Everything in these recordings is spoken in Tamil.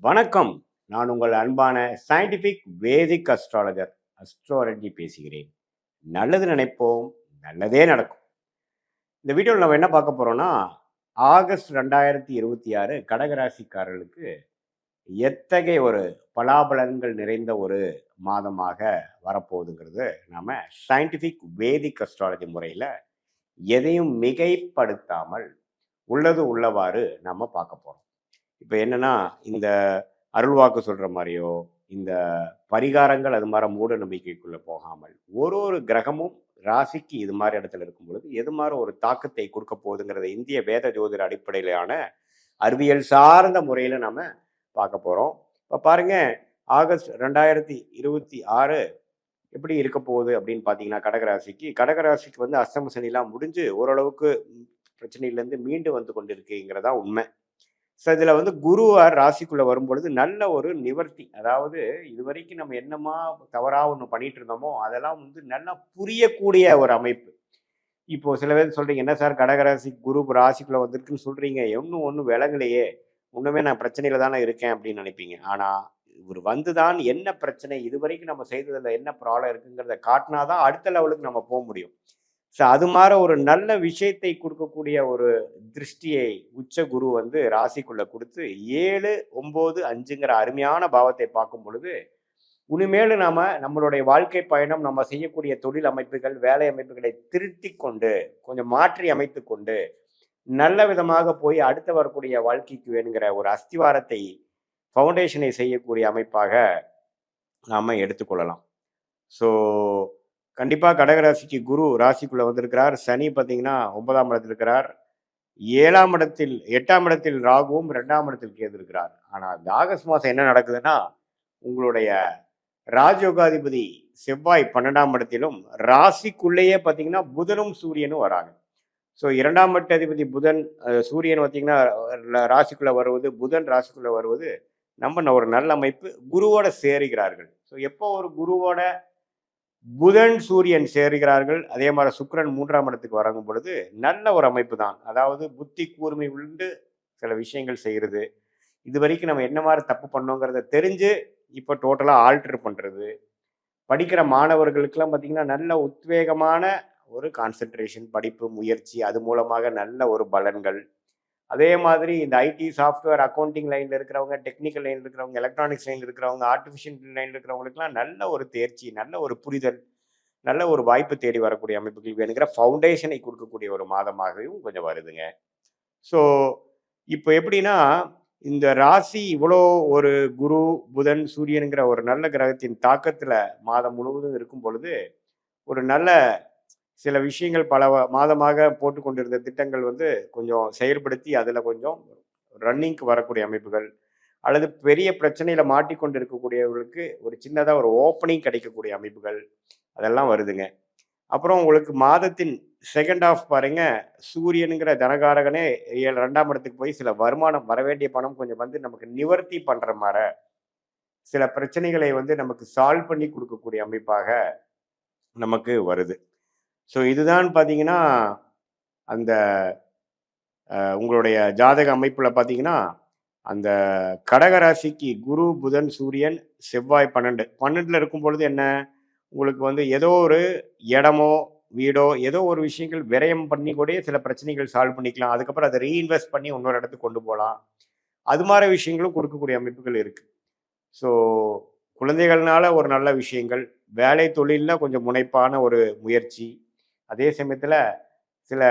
வணக்கம். நான் உங்கள் அன்பான சயின்டிஃபிக் வேதிக் அஸ்ட்ராலஜர் அஸ்ட்ராலஜி பேசுகிறேன். நல்லது நினைப்போம், நல்லதே நடக்கும். இந்த வீடியோவில் நம்ம என்ன பார்க்க போறோம்னா, ஆகஸ்ட் 2026 கடகராசிக்காரர்களுக்கு எத்தகைய ஒரு பலாபலன்கள் நிறைந்த ஒரு மாதமாக வரப்போகுதுங்கிறது நாம சயின்டிஃபிக் வேதிக் அஸ்ட்ராலஜி முறையில் எதையும் மிகைப்படுத்தாமல் உள்ளது உள்ளவாறு நம்ம பார்க்க போறோம். இப்போ என்னன்னா, இந்த அருள்வாக்கு சொல்ற மாதிரியோ, இந்த பரிகாரங்கள் அது மாதிரி மூட நம்பிக்கைக்குள்ள போகாமல், ஒரு ஒரு கிரகமும் ராசிக்கு இது மாதிரி இடத்துல இருக்கும் பொழுது, எது மாதிரி ஒரு தாக்கத்தை கொடுக்க போகுதுங்கிறத இந்திய வேத ஜோதிட அடிப்படையிலான அறிவியல் சார்ந்த முறையில் நம்ம பார்க்க போகிறோம். இப்போ பாருங்க, ஆகஸ்ட் 2026 எப்படி இருக்க போகுது அப்படின்னு பார்த்தீங்கன்னா, கடகராசிக்கு வந்து அஷ்டம சனிலாம் முடிஞ்சு ஓரளவுக்கு பிரச்சனையிலேருந்து மீண்டு வந்து கொண்டிருக்குங்கிறதா உண்மை. ஸோ இதில் வந்து குருவார் ராசிக்குள்ளே வரும்பொழுது நல்ல ஒரு நிவர்த்தி, அதாவது இதுவரைக்கும் நம்ம என்னமா தவறாக ஒன்று பண்ணிட்டு இருந்தோமோ அதெல்லாம் வந்து நல்லா புரியக்கூடிய ஒரு அமைப்பு. இப்போ சில பேர் சொல்றீங்க, என்ன சார் கடகராசி குரு ராசிக்குள்ளே வந்திருக்குன்னு சொல்றீங்க, ஒன்றும் விலகலையே, ஒன்றுமே நான் பிரச்சனையில தானே இருக்கேன் அப்படின்னு நினைப்பீங்க. ஆனால் இவர் வந்துதான் என்ன பிரச்சனை, இதுவரைக்கும் நம்ம செய்ததில் என்ன ப்ராப்ளம் இருக்குங்கிறத காட்டினாதான் அடுத்த லெவலுக்கு நம்ம போக முடியும். ஸோ அது மாதிரி ஒரு நல்ல விஷயத்தை கொடுக்கக்கூடிய ஒரு திருஷ்டியை உச்ச குரு வந்து ராசிக்குள்ள கொடுத்து 7, 9, 5ங்கிற அருமையான பாவத்தை பார்க்கும் பொழுது, இனிமேல் நம்மளுடைய வாழ்க்கை பயணம், நம்ம செய்யக்கூடிய தொழில் அமைப்புகள், வேலை அமைப்புகளை திருத்தி கொண்டு கொஞ்சம் மாற்றி அமைத்து கொண்டு நல்ல விதமாக போய் அடுத்து வரக்கூடிய வாழ்க்கைக்கு வேணுங்கிற ஒரு அஸ்திவாரத்தை, ஃபவுண்டேஷனை செய்யக்கூடிய அமைப்பாக நாம் எடுத்துக்கொள்ளலாம். ஸோ கண்டிப்பாக கடகராசிக்கு குரு ராசிக்குள்ளே வந்திருக்கிறார். சனி பார்த்தீங்கன்னா 9ஆம் இடத்தில் இருக்கிறார். 8ஆம் இடத்தில் ராகுவும் 2ஆம் இடத்தில் கேது இருக்கிறார். ஆனால் இந்த ஆகஸ்ட் மாதம் என்ன நடக்குதுன்னா, உங்களுடைய ராஜயோகாதிபதி செவ்வாய் 12ஆம் இடத்திலும், ராசிக்குள்ளேயே பார்த்தீங்கன்னா புதனும் சூரியனும் வராங்க. ஸோ 2ஆம் இடத்து அதிபதி புதன், சூரியன் பார்த்தீங்கன்னா ராசிக்குள்ளே வருவது, புதன் ராசிக்குள்ளே வருவது நம்ம ஒரு நல்ல அமைப்பு. குருவோட சேருகிறார்கள். ஸோ எப்போ ஒரு குருவோட புதன் சூரியன் சேருகிறார்கள், அதே மாதிரி சுக்கிரன் 3ஆம் இடத்துக்கு வழங்கும் பொழுது நல்ல ஒரு அமைப்பு தான். அதாவது புத்தி கூர்மை உண்டு சில விஷயங்கள் செய்கிறது, இது வரைக்கும் நம்ம என்ன மாதிரி தப்பு பண்ணோங்கிறத தெரிஞ்சு இப்போ டோட்டலாக ஆல்டர் பண்ணுறது, படிக்கிற மாணவர்களுக்கெல்லாம் பார்த்தீங்கன்னா நல்ல உத்வேகமான ஒரு கான்சென்ட்ரேஷன், படிப்பு முயற்சி, அது மூலமாக நல்ல ஒரு பலன்கள். அதே மாதிரி இந்த ஐடி சாஃப்ட்வேர் அக்கௌண்டிங் லைனில் இருக்கிறவங்க, டெக்னிக்கல் லைனில் இருக்கிறவங்க, எலக்ட்ரானிக்ஸ் லைனில் இருக்கிறவங்க, ஆர்டிஃபிஷியல் லைனில் இருக்கிறவங்களுக்குலாம் நல்ல ஒரு தேர்ச்சி, நல்ல ஒரு புரிதல், நல்ல ஒரு வாய்ப்பு தேடி வரக்கூடிய அமைப்புகள் வேணுங்கிற ஃபவுண்டேஷனை கொடுக்கக்கூடிய ஒரு மாதமாகவும் கொஞ்சம் வருதுங்க. ஸோ இப்போ எப்படின்னா, இந்த ராசி இவ்வளோ ஒரு குரு புதன் சூரியனுங்கிற ஒரு நல்ல கிரகத்தின் தாக்கத்தில் மாதம் முழுவதும் இருக்கும் பொழுது, ஒரு நல்ல சில விஷயங்கள் பல மாதமாக போட்டு கொண்டிருந்த திட்டங்கள் வந்து கொஞ்சம் செயல்படுத்தி அதில் கொஞ்சம் ரன்னிங்க்கு வரக்கூடிய அமைப்புகள், அல்லது பெரிய பிரச்சனையில் மாட்டிக்கொண்டு இருக்கக்கூடியவர்களுக்கு ஒரு சின்னதாக ஒரு ஓப்பனிங் கிடைக்கக்கூடிய அமைப்புகள், அதெல்லாம் வருதுங்க. அப்புறம் உங்களுக்கு மாதத்தின் செகண்ட் ஹாஃப் பாருங்க, சூரியனுங்கிற தனகாரகனே 2ஆம் இடத்துக்கு போய் சில வருமானம், வரவேண்டிய பணம் கொஞ்சம் வந்து நமக்கு நிவர்த்தி பண்ணுற மாதிரி சில பிரச்சனைகளை வந்து நமக்கு சால்வ் பண்ணி கொடுக்கக்கூடிய அமைப்பாக நமக்கு வருது. ஸோ இதுதான் பார்த்தீங்கன்னா, அந்த உங்களுடைய ஜாதக அமைப்பில் பார்த்தீங்கன்னா, அந்த கடகராசிக்கு குரு புதன் சூரியன் செவ்வாய் 12 இருக்கும் பொழுது என்ன, உங்களுக்கு வந்து ஏதோ ஒரு இடமோ வீடோ ஏதோ ஒரு விஷயங்கள் விரயம் பண்ணி கூட சில பிரச்சனைகள் சால்வ் பண்ணிக்கலாம். அதுக்கப்புறம் அதை ரீஇன்வெஸ்ட் பண்ணி இன்னொரு இடத்துக்கு கொண்டு போகலாம். அது மாதிரி விஷயங்களும் கொடுக்கக்கூடிய அமைப்புகள் இருக்குது. ஸோ குழந்தைகள்னால ஒரு நல்ல விஷயங்கள், வேலை தொழிலில் கொஞ்சம் முனைப்பான ஒரு முயற்சி, அதே சமயத்தில் சில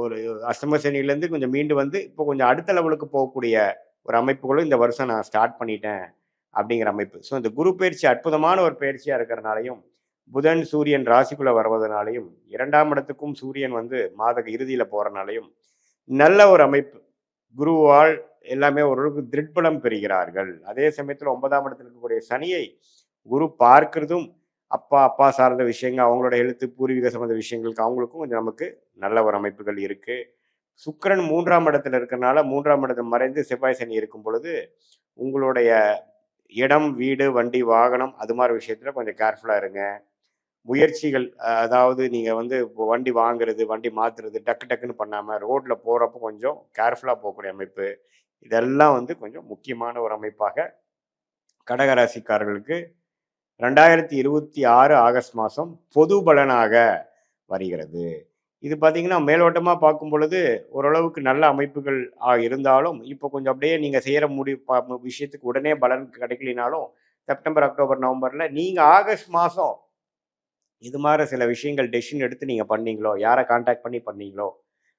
ஒரு அஷ்டம சனியிலேருந்து கொஞ்சம் மீண்டு வந்து இப்போ கொஞ்சம் அடுத்த லெவலுக்கு போகக்கூடிய ஒரு அமைப்புகளும் இந்த வருஷம் நான் ஸ்டார்ட் பண்ணிட்டேன் அப்படிங்கிற அமைப்பு. ஸோ இந்த குரு பயிற்சி அற்புதமான ஒரு பயிற்சியாக இருக்கிறனாலையும், புதன் சூரியன் ராசிக்குள்ளே வருவதனாலையும், 2ஆம் இடத்துக்கும் சூரியன் வந்து மாத இறுதியில் போகிறனாலையும் நல்ல ஒரு அமைப்பு. குருவால் எல்லாமே ஓரளவுக்கு திருட்பலம் பெறுகிறார்கள். அதே சமயத்தில் 9ஆம் இடத்தில் இருக்கக்கூடிய சனியை குரு பார்க்கிறதும், அப்பா சார்ந்த விஷயங்கள், அவங்களோட எழுத்து பூர்வீக சம்பந்த விஷயங்களுக்கு அவங்களுக்கும் கொஞ்சம் நமக்கு நல்ல ஒரு அமைப்புகள் இருக்கு. சுக்கிரன் 3ஆம் இடத்துல இருக்கிறனால 3ஆம் இடத்தை மறைந்து செவ்வாய் சனி இருக்கும் பொழுது உங்களுடைய இடம் வீடு வண்டி வாகனம் அது மாதிரி விஷயத்துல கொஞ்சம் கேர்ஃபுல்லா இருங்க. முயற்சிகள், அதாவது நீங்க வந்து இப்போ வண்டி வாங்குறது, வண்டி மாத்துறது டக்கு டக்குன்னு பண்ணாம ரோட்ல போறப்போ கொஞ்சம் கேர்ஃபுல்லா போகக்கூடிய அமைப்பு. இதெல்லாம் வந்து கொஞ்சம் முக்கியமான ஒரு அமைப்பாக கடகராசிக்காரர்களுக்கு 2026 ஆகஸ்ட் மாதம் பொது பலனாக வருகிறது. இது பார்த்தீங்கன்னா, மேலோட்டமா பார்க்கும் பொழுது ஓரளவுக்கு நல்ல அமைப்புகள் இருந்தாலும், இப்போ கொஞ்சம் அப்படியே நீங்க செய்யற விஷயத்துக்கு உடனே பலன் கிடைக்கலினாலும், செப்டம்பர், அக்டோபர், நவம்பர்ல நீங்க ஆகஸ்ட் மாசம் இது மாரி சில விஷயங்கள் டெசிஷன் எடுத்து நீங்க பண்ணீங்களோ, யார கான்டாக்ட் பண்ணி பண்ணீங்களோ,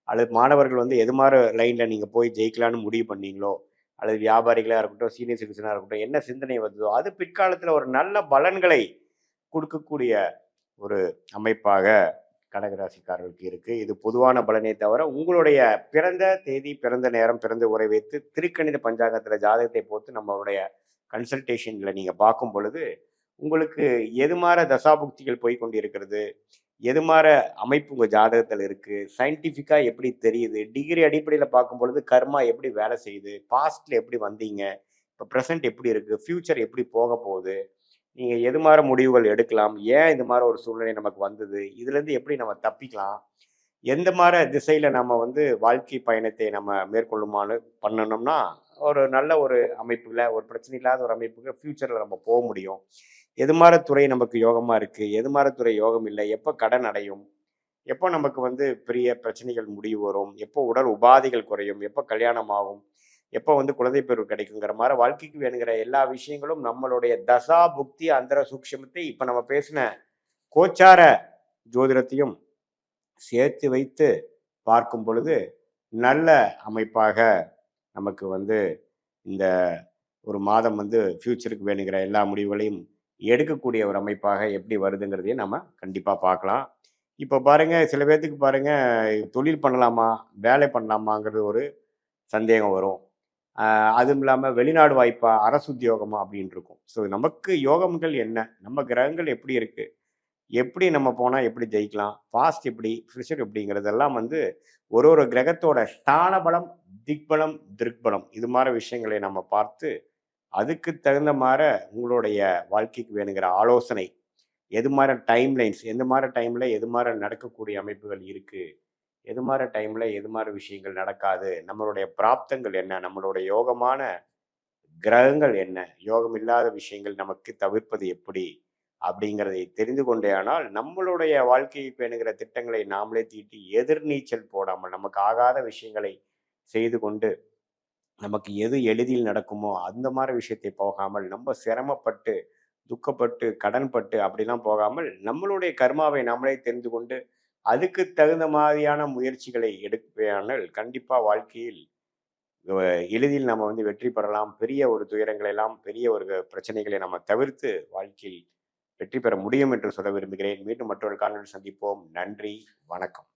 அல்லது மாணவர்கள் வந்து எது மாரி லைன்ல நீங்க போய் ஜெயிக்கலான்னு முடிவு பண்ணீங்களோ, அல்லது வியாபாரிகளா இருக்கட்டும், சீனியர் சிட்டிசனா இருக்கட்டும், என்ன சிந்தனை வந்ததோ, அது பிற்காலத்துல ஒரு நல்ல பலன்களை குடுக்கக்கூடிய ஒரு அமைப்பாக கடகராசிக்காரர்களுக்கு இருக்கு. இது பொதுவான பலனே தவிர, உங்களுடைய பிறந்த தேதி, பிறந்த நேரம், பிறந்த உரை வைத்து திருக்கணித பஞ்சாங்கத்துல ஜாதகத்தை போட்டு நம்மளுடைய கன்சல்டேஷன்ல நீங்க பார்க்கும் பொழுது, உங்களுக்கு எது மார தசாபுக்திகள் போய் கொண்டிருக்கிறது, எது மார அமைப்பு உங்க ஜாதகத்துல இருக்கு, சயின்டிஃபிக்கா எப்படி தெரியுது, டிகிரி அடிப்படையில பார்க்கும் பொழுது கர்மா எப்படி வேலை செய்யுது, பாஸ்ட்ல எப்படி வந்தீங்க, இப்போ பிரசன்ட் எப்படி இருக்கு, ஃபியூச்சர் எப்படி போக போகுது, நீங்க எது மாரி முடிவுகள் எடுக்கலாம்? ஏன் இது மாரி ஒரு சூழ்நிலை நமக்கு வந்தது? இதுலேருந்து எப்படி நம்ம தப்பிக்கலாம்? எந்த மாரி திசையில நம்ம வந்து வாழ்க்கை பயணத்தை நம்ம மேற்கொள்ளுமான்னு பண்ணணும்னா, ஒரு நல்ல ஒரு அமைப்புல, ஒரு பிரச்சனை இல்லாத ஒரு அமைப்புக்கு ஃபியூச்சர்ல நம்ம போ முடியும். எது மாரி துறை நமக்கு யோகமா இருக்கு? எது மாரி துறை யோகம் இல்லை? எப்போ கடன் அடையும்? எப்போ நமக்கு வந்து பெரிய பிரச்சனைகள் முடிவு வரும்? எப்போ உடல் உபாதைகள் குறையும்? எப்போ கல்யாணம் ஆகும்? எப்போ வந்து குழந்தை பருவம் கிடைக்குங்கிற மாதிரி வாழ்க்கைக்கு வேணுங்கிற எல்லா விஷயங்களும் நம்மளுடைய தசா புக்தி அந்தர சூக்ஷமத்தை இப்ப நம்ம பேசின கோச்சார ஜோதிடத்தையும் சேர்த்து வைத்து பார்க்கும் பொழுது நல்ல அமைப்பாக நமக்கு வந்து இந்த ஒரு மாதம் வந்து ஃபியூச்சருக்கு வேணுங்கிற எல்லா முடிவுகளையும் எடுக்கக்கூடிய ஒரு அமைப்பாக எப்படி வருதுங்கிறதையும் நம்ம கண்டிப்பாக பார்க்கலாம். இப்போ பாருங்க, சில பேர்த்துக்கு பாருங்க, தொழில் பண்ணலாமா, வேலை பண்ணலாமாங்கிறது ஒரு சந்தேகம் வரும். அதுவும் இல்லாமல் வெளிநாடு வாய்ப்பா, அரசு உத்தியோகமா அப்படின்னு இருக்கும். ஸோ நமக்கு யோகங்கள் என்ன, நம்ம கிரகங்கள் எப்படி இருக்கு, எப்படி நம்ம போனால் எப்படி ஜெயிக்கலாம், பாஸ்ட் எப்படி, ஃபியூச்சர் எப்படிங்கிறதெல்லாம் வந்து ஒரு ஒரு கிரகத்தோட ஸ்தான பலம், திக்பலம், திருக்பலம் இது மாதிரி விஷயங்களை நம்ம பார்த்து அதுக்கு தகுந்த மாதிரி உங்களுடைய வாழ்க்கைக்கு வேணுங்கிற ஆலோசனை, எது மாதிரி டைம் லைன்ஸ், எந்த மாதிரி டைமில் எது மாதிரி நடக்கக்கூடிய அமைப்புகள் இருக்குது, எது மாதிரி டைமில் எது மாதிரி விஷயங்கள் நடக்காது, நம்மளுடைய பிராப்தங்கள் என்ன, நம்மளுடைய யோகமான கிரகங்கள் என்ன, யோகம் இல்லாத விஷயங்கள் நமக்கு தவிர்ப்பது எப்படி அப்படிங்கிறதை தெரிந்து கொண்டேயானால் நம்மளுடைய வாழ்க்கைக்கு வேணுங்கிற திட்டங்களை நாமளே தீட்டி எதிர்நீச்சல் போடாமல் நமக்கு ஆகாத விஷயங்களை செய்து கொண்டு நமக்கு எது எளிதில் நடக்குமோ அந்த மாதிரி விஷயத்தை போகாமல் நம்ம சிரமப்பட்டு துக்கப்பட்டு கடன்பட்டு அப்படிலாம் போகாமல் நம்மளுடைய கர்மாவை நம்மளே தெரிந்து கொண்டு அதுக்கு தகுந்த மாதிரியான முயற்சிகளை எடுப்பேனால் கண்டிப்பா வாழ்க்கையில் எளிதில் நம்ம வந்து வெற்றி பெறலாம். பெரிய ஒரு துயரங்களை எல்லாம், பெரிய ஒரு பிரச்சனைகளை நம்ம தவிர்த்து வாழ்க்கையில் வெற்றி பெற முடியும் என்று சொல்ல விரும்புகிறேன். மீண்டும் மற்றொரு காணொளியில் சந்திப்போம். நன்றி, வணக்கம்.